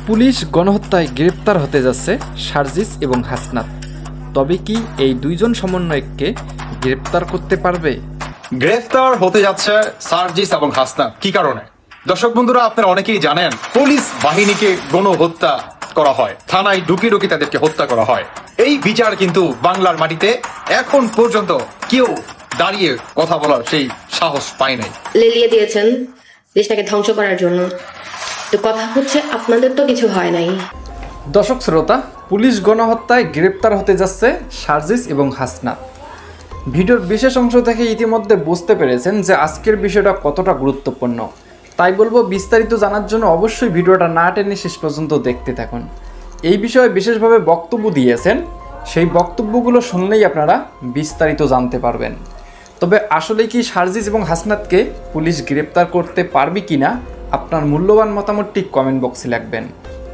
Police গণহত্যায় গ্রেপ্তার হতে যাচ্ছে সার্জিস এবং হাসনাত। তবে কি এই দুইজন সমন্বয়ককে গ্রেপ্তার করতে পারবে? গ্রেফতার হতে যাচ্ছে সার্জিস এবং হাসনাত কি কারণে? দর্শক বন্ধুরা, আপনারা অনেকেই জানেন পুলিশ বাহিনীকে গণহত্যা করা হয়, থানায় ঢুকি ঢুকি তাদেরকে হত্যা করা হয়। এই বিচার কিন্তু বাংলার মাটিতে এখন পর্যন্ত কেউ দাঁড়িয়ে কথা বলার সেই সাহস পায় নাই। লেলিয়ে দিয়েছেন দেশটাকে ধ্বংস করার জন্য। তো কথা হচ্ছে আপনাদের তো কিছু হয় নাই। দর্শক শ্রোতা, পুলিশ গণহত্যায় গ্রেপ্তার হতে যাচ্ছে সার্জিস এবং হাসনাত। ভিডিওর বিশেষ অংশ থেকে ইতিমধ্যে বুঝতে পেরেছেন যে আজকের বিষয়টা কতটা গুরুত্বপূর্ণ। তাই বলবো, বিস্তারিত জানার জন্য অবশ্যই ভিডিওটা না টেনে শেষ পর্যন্ত দেখতে থাকুন। এই বিষয়ে বিশেষভাবে বক্তব্য দিয়েছেন, সেই বক্তব্যগুলো শুনলেই আপনারা বিস্তারিত জানতে পারবেন। তবে আসলে কি সার্জিস এবং হাসনাতকে পুলিশ গ্রেপ্তার করতে পারবে কিনা, আপনার মূল্যবান মতামতটি কমেন্ট বক্সে লিখবেন।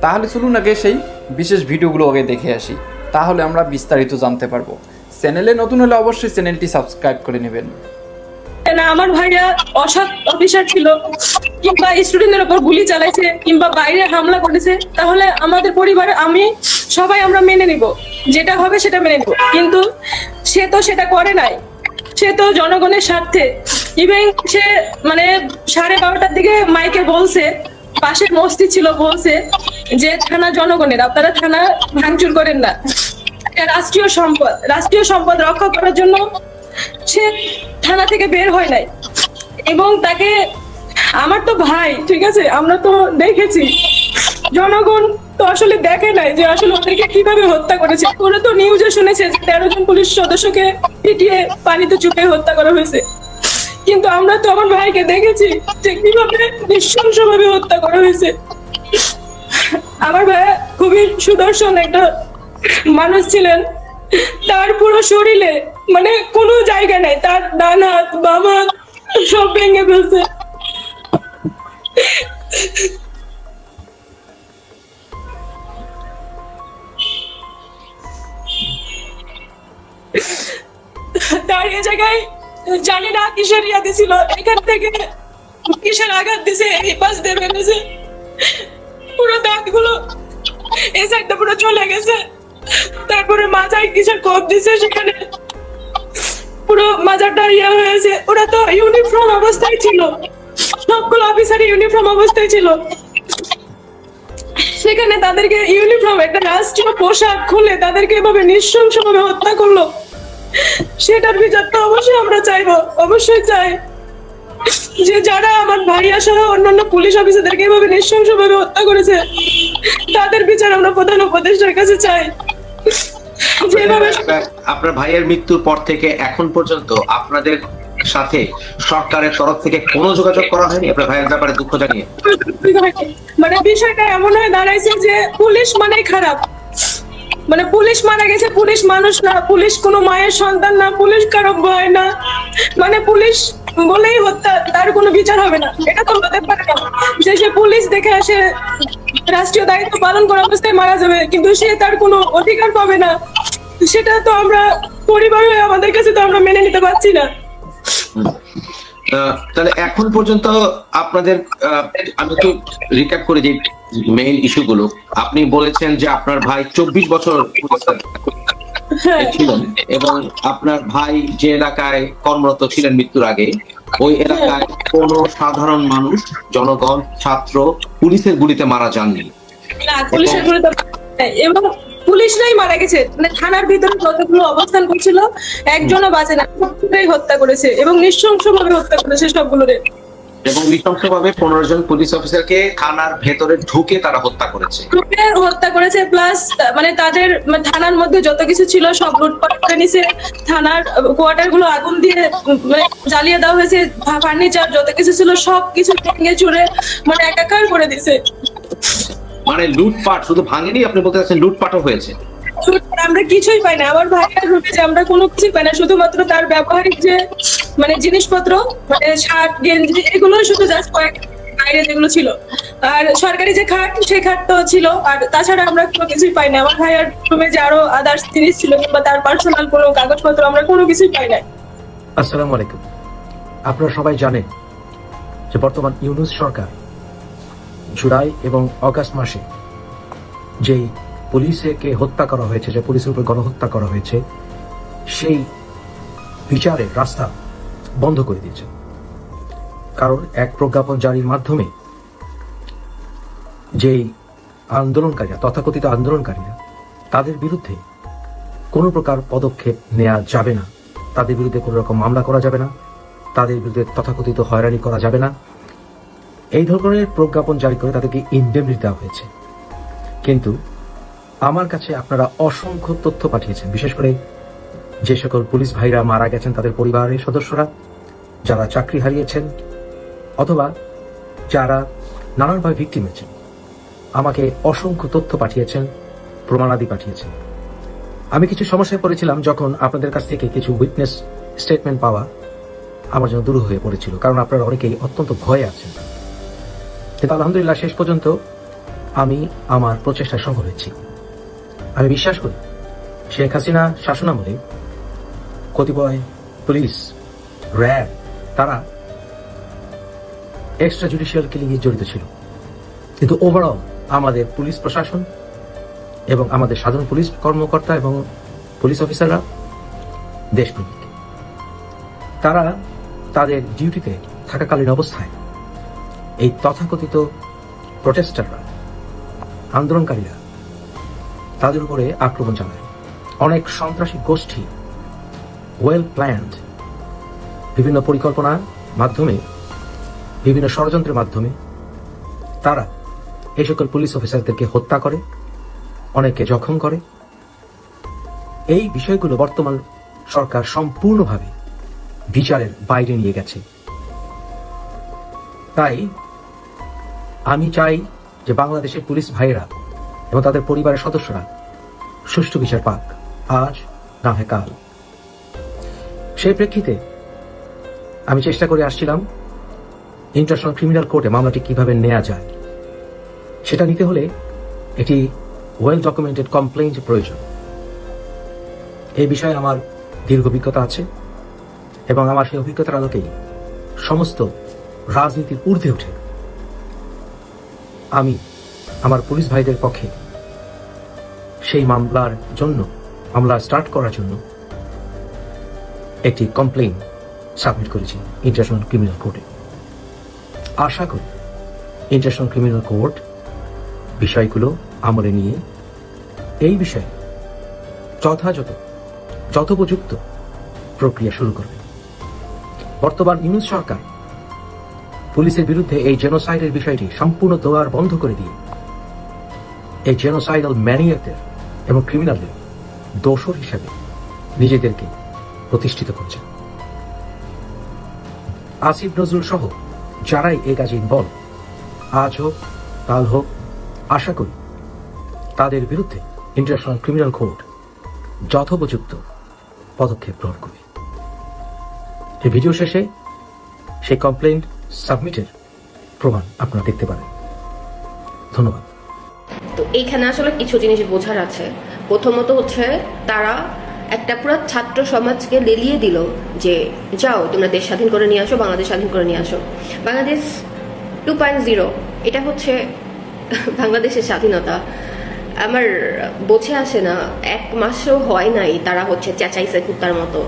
তাহলে চলুন আগে সেই বিশেষ ভিডিওগুলো আগে দেখে আসি, তাহলে আমরা বিস্তারিত জানতে পারবো। চ্যানেলে নতুন হলে অবশ্যই চ্যানেলটি সাবস্ক্রাইব করে নেবেন। আমার ভাইয়া অসৎ অফিসার ছিল, কিংবা স্টুডেন্টদের উপর গুলি চালাইছে, কিংবা বাইরে হামলা করেছে, তাহলে আমাদের পরিবারে সবাই আমরা মেনে নিব, যেটা হবে সেটা মেনে নিব। কিন্তু সে তো সেটা করে নাই। সে তো জনগণের স্বার্থে ইভেন সে 12:30টার দিকে মাইকে বলছে, পাশের মসজিদ ছিল, বলছে যে থানা জনগণের, আপনারা থানা ভাঙচুর করেন না, রাষ্ট্রীয় সম্পদ রক্ষা করার জন্য সে থানা থেকে বের হয় নাই। এবং তাকে, আমার তো ভাই, ঠিক আছে, আমরা তো দেখেছি, জনগণ তো আসলে দেখে নাই যে আসলে ওদেরকে কিভাবে হত্যা করেছে। ওরা তো নিউজে শুনেছে যে 13 জন পুলিশ সদস্যকে পিটিয়ে পানিতে চুপে হত্যা করা হয়েছে, কিন্তু আমরা তো আমার ভাইকে দেখেছি যে কিভাবে নৃশংসভাবে হত্যা করা হয়েছে। আমার ভাই খুবই সুদর্শন একটা মানুষ ছিলেন। তার পুরো শরীরে কোনো জায়গা নাই, তার ডান হাত বাম হাত সব ভেঙে ফেলছে। তার এই জায়গায় জানি না কিসের ইয়াদি ছিল, এখান থেকে কিসের আঘাত দিছে, এই পাশ দিয়ে বেরিয়েছে, পুরো দাঁতগুলো এই সাইডটা পুরো চলে গেছে। তারপরে মাথায় কিসের কোপ দিছে, সেখানে পুরো মাজাটা ইয়ে হয়েছে। ওরা তো ইউনিফর্ম অবস্থায় ছিল, সবগুলো অফিসার ইউনিফর্ম অবস্থায় ছিল, সেখানে তাদেরকে ইউনিফর্ম, একটা রাষ্ট্রীয় পোশাক খুলে তাদেরকে এভাবে নৃশংসভাবে হত্যা করলো। সেটার বিচার তো অবশ্যই আমরা চাইবো, অবশ্যই চাই যে যারা আমার ভাইয়া সহ অন্যান্য পুলিশ অফিসারদেরকে এভাবে নৃশংসভাবে হত্যা করেছে, তাদের বিচার আমরা প্রধান উপদেষ্টার কাছে চাই। আপনার ভাইয়ের মৃত্যুর পর থেকে এখন পর্যন্ত আপনাদের সাথে সরকারের তরফ থেকে কোনো যোগাযোগ করা হয়নি আপনার ভাইয়ের ব্যাপারে দুঃখ জানিয়ে? বিষয়টা এমন হয়ে দাঁড়াইছে যে পুলিশ খারাপ, পুলিশ মারা গেছে, পুলিশ মানুষ না, পুলিশ কোনো মায়ের সন্তান না, পুলিশ কারো ভয় না, পুলিশ বলেই হত্যা, তার কোনো বিচার হবে না। এটা তো হতে পারে না যে সে পুলিশ দেখে আসে রাষ্ট্রীয় দায়িত্ব পালন করা অবস্থায় মারা যাবে, কিন্তু সে তার কোনো অধিকার পাবে না। সেটা তো আমরা পরিবার হয়ে আমাদের কাছে তো আমরা মেনে নিতে পারছি না। তাহলে এখন পর্যন্ত আপনাদের, আমি একটু রিক্যাপ করে দিই মেইন ইস্যুগুলো। আপনি বলেছেন যে আপনার ভাই 24 বছর ছিলেন এবং আপনার ভাই যে এলাকায় কর্মরত ছিলেন মৃত্যুর আগে, ওই এলাকায় কোনো সাধারণ মানুষ, জনগণ, ছাত্র পুলিশের গুলিতে মারা যাননি। না, পুলিশের গুলিতে, এবং পুলিশরাই মারা গেছে। থানার ভিতরে যতগুলো অবস্থান করছিল একজনও বাঁচে না, সবগুলোই হত্যা করেছে এবং নৃশংসভাবে হত্যা করেছে সবগুলোরে। এবং নৃশংসভাবে 15 জন পুলিশ অফিসারকে থানার ভেতরে ঢুকে তারা হত্যা করেছে। প্লাস তাদের থানার মধ্যে যত কিছু ছিল সব লুটপাট করে নিছে। থানার কোয়ার্টার গুলো আগুন দিয়ে জ্বালিয়ে দেওয়া হয়েছে, ফার্নিচার যত কিছু ছিল সব কিছু ভেঙে চুরে একাকার করে দিছে। লুটপাট শুধু ভাঙেনি, আপনি বলতে চাচ্ছেন লুটপাটও হয়েছে? আমরা কিছুই পাই না, আমার ভাইয়ের রুটিতে আমরা কোনো কিছুই পাই না, শুধুমাত্র তার ব্যবহারিক যে জিনিসপত্র, শার্ট গেঞ্জি, এগুলো শুধু জাস্ট কয়েক বাইরে যেগুলো ছিল। আর সরকারি যে খাট, সেই খাট তো ছিল, আর তাছাড়া আমরা কোনো কিছুই পাই না। আমার ভাইয়ের রুমে যে আরো আদার্স জিনিস ছিল কিংবা তার পার্সোনাল কোনো কাগজপত্র, আমরা কোনো কিছুই পাই না। আসসালামু আলাইকুম। আপনারা সবাই জানেন যে বর্তমান ইউনূস সরকার জুলাই এবং অগাস্ট মাসে যেই পুলিশকে হত্যা করা হয়েছে, যে পুলিশের উপর গণহত্যা করা হয়েছে, সেই বিচারের রাস্তা বন্ধ করে দিয়েছে। কারণ এক প্রজ্ঞাপন জারির মাধ্যমে যেই আন্দোলনকারীরা, তথাকথিত আন্দোলনকারীরা, তাদের বিরুদ্ধে কোনো প্রকার পদক্ষেপ নেওয়া যাবে না, তাদের বিরুদ্ধে কোনো রকম মামলা করা যাবে না, তাদের বিরুদ্ধে তথাকথিত হয়রানি করা যাবে না, এই ধরনের প্রজ্ঞাপন জারি করে তাদেরকে ইনডেমনিটি দেওয়া হয়েছে। কিন্তু আমার কাছে আপনারা অসংখ্য তথ্য পাঠিয়েছেন, বিশেষ করে যে সকল পুলিশ ভাইরা মারা গেছেন, তাদের পরিবারের সদস্যরা, যারা চাকরি হারিয়েছেন অথবা যারা নানানভাবে ভিকটিম হয়েছেন, আমাকে অসংখ্য তথ্য পাঠিয়েছেন, প্রমাণাদি পাঠিয়েছেন। আমি কিছু সমস্যায় পড়েছিলাম যখন আপনাদের কাছ থেকে কিছু উইটনেস স্টেটমেন্ট পাওয়া আমার জন্য দূর হয়ে পড়েছিল, কারণ আপনারা অনেকেই অত্যন্ত ভয়ে আছেন। কিন্তু আলহামদুলিল্লাহ শেষ পর্যন্ত আমি আমার প্রচেষ্টায় সফল হয়েছি। আমি বিশ্বাস করি শেখ হাসিনা শাসনামলে কতিপয় পুলিশ, র্যাব, তারা এক্সট্রা জুডিশিয়াল কিলিংয়ে জড়িত ছিল, কিন্তু ওভারঅল আমাদের পুলিশ প্রশাসন এবং আমাদের সাধারণ পুলিশ কর্মকর্তা এবং পুলিশ অফিসাররা দেশপ্রেমিক। তারা তাদের ডিউটিতে থাকাকালীন অবস্থায় এই তথাকথিত প্রটেস্টাররা, আন্দোলনকারীরা, তাদের উপরে আক্রমণ চালায়। অনেক সন্ত্রাসী গোষ্ঠী ওয়েল প্ল্যান্ড, বিভিন্ন পরিকল্পনার মাধ্যমে, বিভিন্ন ষড়যন্ত্রের মাধ্যমে তারা এই সকল পুলিশ অফিসারদেরকে হত্যা করে, অনেককে জখম করে। এই বিষয়গুলো বর্তমান সরকার সম্পূর্ণভাবে বিচারের বাইরে নিয়ে গেছে। তাই আমি চাই যে বাংলাদেশের পুলিশ ভাইয়েরা এবং তাদের পরিবারের সদস্যরা সুষ্ঠু বিচার পাক, আজ না হয় কাল। সেই প্রেক্ষিতে আমি চেষ্টা করে আসছিলাম ইন্টারন্যাশনাল ক্রিমিনাল কোর্টে মামলাটি কিভাবে নেওয়া যায়। সেটা নিতে হলে এটি ওয়েল ডকুমেন্টেড কমপ্লেইন্ট প্রয়োজন। এই বিষয়ে আমার দীর্ঘ অভিজ্ঞতা আছে এবং আমার সেই অভিজ্ঞতার আলোকেই সমস্ত রাজনীতির ঊর্ধ্বে উঠে আমি আমার পুলিশ ভাইদের পক্ষে সেই মামলা স্টার্ট করার জন্য একটি কমপ্লেইন সাবমিট করেছি ইন্টারন্যাশনাল ক্রিমিনাল কোর্টে। আশা করি ইন্টারন্যাশনাল ক্রিমিনাল কোর্ট বিষয়গুলো আমলে নিয়ে এই বিষয়ে যথোপযুক্ত প্রক্রিয়া শুরু করবে। বর্তমান ইউনূস সরকার পুলিশের বিরুদ্ধে এই জেনোসাইডের বিষয়টি সম্পূর্ণ দোয়ার বন্ধ করে দিয়ে এই জেনোসাইডাল ম্যানিয়াকদের এবং ক্রিমিনালদের দোষর হিসেবে নিজেদেরকে প্রতিষ্ঠিত করছে। আসিফ নজরুল সহ যারাই এই কাজে ইনভলভ, আজ হোক কাল হোক, আশা করি তাদের বিরুদ্ধে ইন্টারন্যাশনাল ক্রিমিনাল কোর্ট যথোপযুক্ত পদক্ষেপ গ্রহণ করবে। এই ভিডিও শেষে সেই কমপ্লেইন্ট সাবমিটের প্রমাণ আপনারা দেখতে পারেন। ধন্যবাদ। তো এইখানে আসলে কিছু জিনিস বোঝার আছে। প্রথমত হচ্ছে তারা একটা পুরো ছাত্র সমাজকে লেলিয়ে দিল যে যাও তোমরা দেশ স্বাধীন করে নিয়ে আসো, বাংলাদেশ স্বাধীন করে নিয়ে আসো। বাংলাদেশ 2.0 এটা হচ্ছে বাংলাদেশের স্বাধীনতা। আমার বোঝে আসে না, 1 মাসও হয় নাই তারা হচ্ছে চেঁচাইছে কুত্তার মতো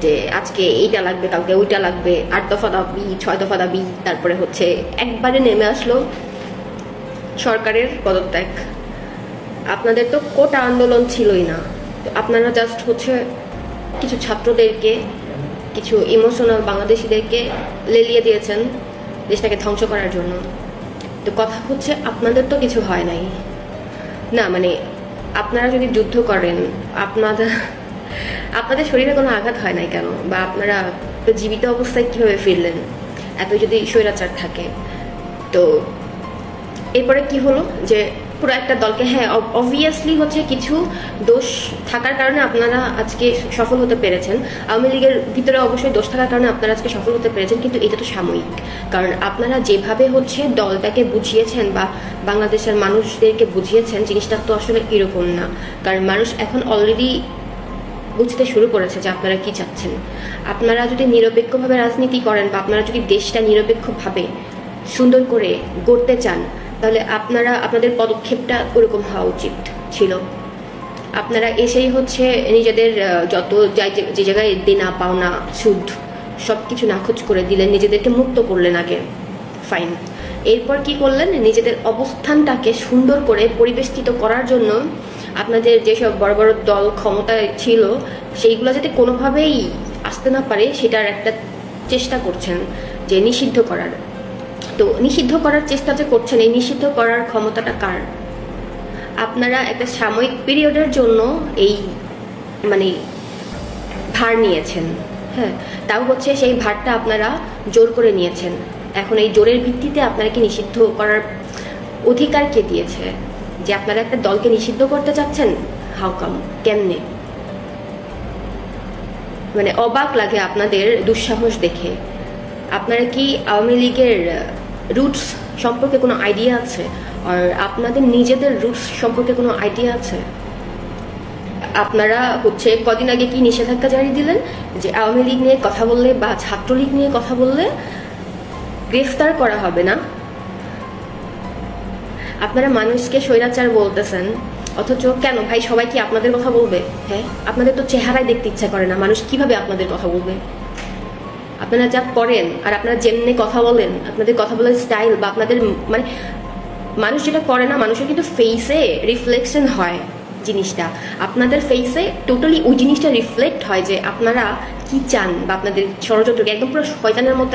যে আজকে এইটা লাগবে, কালকে ওইটা লাগবে, 8 দফা দাবি, 6 দফা দাবি, তারপরে হচ্ছে একবারে নেমে আসলো সরকারের পদত্যাগ। আপনাদের তো কোটা আন্দোলন ছিলই না, আপনারা জাস্ট হচ্ছে কিছু ছাত্রদেরকে, কিছু ইমোশনাল বাংলাদেশিদেরকে লেলিয়ে দিয়েছেন দেশটাকে ধ্বংস করার জন্য। তো কথা হচ্ছে আপনাদের তো কিছু হয় নাই না, মানে আপনারা যদি যুদ্ধ করেন আপনাদের শরীরে কোনো আঘাত হয় নাই কেন, বা আপনারা তো জীবিত অবস্থায় কিভাবে ফিরলেন এত যদি স্বৈরাচার থাকে? তো এরপরে কি হলো যে পুরো একটা দলকে, হ্যাঁ অবভিয়াসলি হচ্ছে কিছু দোষ থাকার কারণে আপনারা আজকে সফল হতে পেরেছেন, আওয়ামী লীগের ভিতরে অবশ্যই দোষ থাকার কারণে আপনারা আজকে সফল হতে পেরেছেন, কিন্তু এটা তো সাময়িক। কারণ আপনারা যেভাবে হচ্ছে দলটাকে বুঝিয়েছেন বা বাংলাদেশের মানুষদেরকে বুঝিয়েছেন, জিনিসটা তো আসলে এরকম না। কারণ মানুষ এখন অলরেডি বুঝতে শুরু করেছে যে আপনারা কি চাচ্ছেন। আপনারা যদি নিরপেক্ষভাবে রাজনীতি করেন বা আপনারা যদি দেশটা নিরপেক্ষভাবে সুন্দর করে গড়তে চান, তাহলে আপনাদের পদক্ষেপটা ওরকম হওয়া উচিত ছিল। আপনারা এসেই হচ্ছে নিজেদের যত যে জায়গায় দেনা পাওনা সুদ সব কিছু নাকচ করে দিলেন, নিজেদেরকে মুক্ত করলেন আগে, ফাইন। এরপর কি করলেন, নিজেদের অবস্থানটাকে সুন্দর করে পরিবেষ্টিত করার জন্য আপনাদের যেসব বড় বড় দল ক্ষমতায় ছিল সেইগুলো যাতে কোনোভাবেই আসতে না পারে সেটার একটা চেষ্টা করছেন যে নিষিদ্ধ করার। তো নিষিদ্ধ করার চেষ্টা যে করছেন, এই নিষিদ্ধ করার ক্ষমতাটা কার? আপনারা একটা সাময়িক পিরিয়ডের জন্য এই মানে ভার নিয়েছেন, হ্যাঁ, তাও হচ্ছে সেই ভারটা আপনারা জোর করে নিয়েছেন। এখন এই জোরের ভিত্তিতে আপনাকে নিষিদ্ধ করার অধিকার কে দিয়েছে? যে আপনারা একটা দলকে নিষিদ্ধ করতে চাচ্ছেন, হাউ কাম, কেমনে? মানে অবাক লাগে আপনাদের দুঃসাহস দেখে। আপনারা কি আওয়ামী লীগের রুটস সম্পর্কে কোনো আইডিয়া আছে? আর আপনাদের নিজেদের রুটস সম্পর্কে কোনো আইডিয়া আছে? আপনারা হচ্ছে কদিন আগে কি নিষেধাজ্ঞা জারি দিলেন যে আওয়ামী লীগ নিয়ে কথা বললে বা ছাত্রলীগ নিয়ে কথা বললে গ্রেফতার করা হবে না। আপনারা মানুষকে স্বৈরাচার বলতেছেন, অথচ কেন ভাই সবাই কি আপনাদের কথা বলবে? হ্যাঁ, আপনাদের তো চেহারায় দেখতে ইচ্ছা করে না, মানুষ কিভাবে আপনাদের কথা বলবে? আপনারা যা করেন আর আপনারা যেমনি কথা বলেন, আপনাদের কথা বলার স্টাইল বা আপনাদের মানে মানুষ যেটা করে না, মানুষের কিন্তু ফেসে রিফ্লেকশন হয় জিনিসটা। আপনাদের ফেসে টোটালি ওই জিনিসটা রিফ্লেক্ট হয় যে আপনারা কি চান বা আপনাদের ষড়যন্ত্রকে একদম পুরো শয়তানের মতো।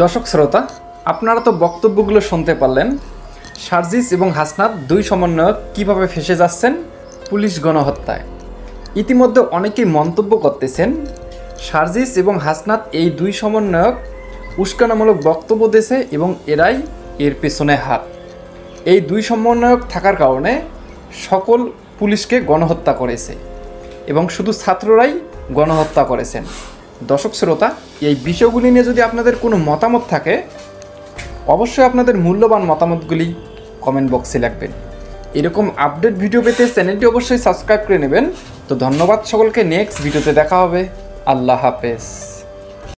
দর্শক শ্রোতা, আপনারা তো বক্তব্যগুলো শুনতে পারলেন। সার্জিস এবং হাসনাত দুই সমন্বয়ক কিভাবে ফেসে যাচ্ছেন পুলিশ গণহত্যায়। ইতিমধ্যে অনেকেই মন্তব্য করতেছেন সার্জিস এবং হাসনাত এই দুই সমন্বয়ক উস্কানিমূলক বক্তব্য দিয়েছে এবং এরাই এর পেছনে হাত। এই দুই সমন্বয়ক থাকার কারণে সকল পুলিশকে গণহত্যা করেছে এবং শুধু ছাত্ররাই গণহত্যা করেছেন। দর্শক শ্রোতা, এই বিষয়গুলি নিয়ে যদি আপনাদের কোনো মতামত থাকে অবশ্যই আপনাদের মূল্যবান মতামতগুলি কমেন্ট বক্সে লিখবেন। এরকম আপডেট ভিডিও পেতে চ্যানেলটি অবশ্যই সাবস্ক্রাইব করে নেবেন। তো ধন্যবাদ সকলকে, নেক্সট ভিডিওতে দেখা হবে। আল্লাহ হাফেজ।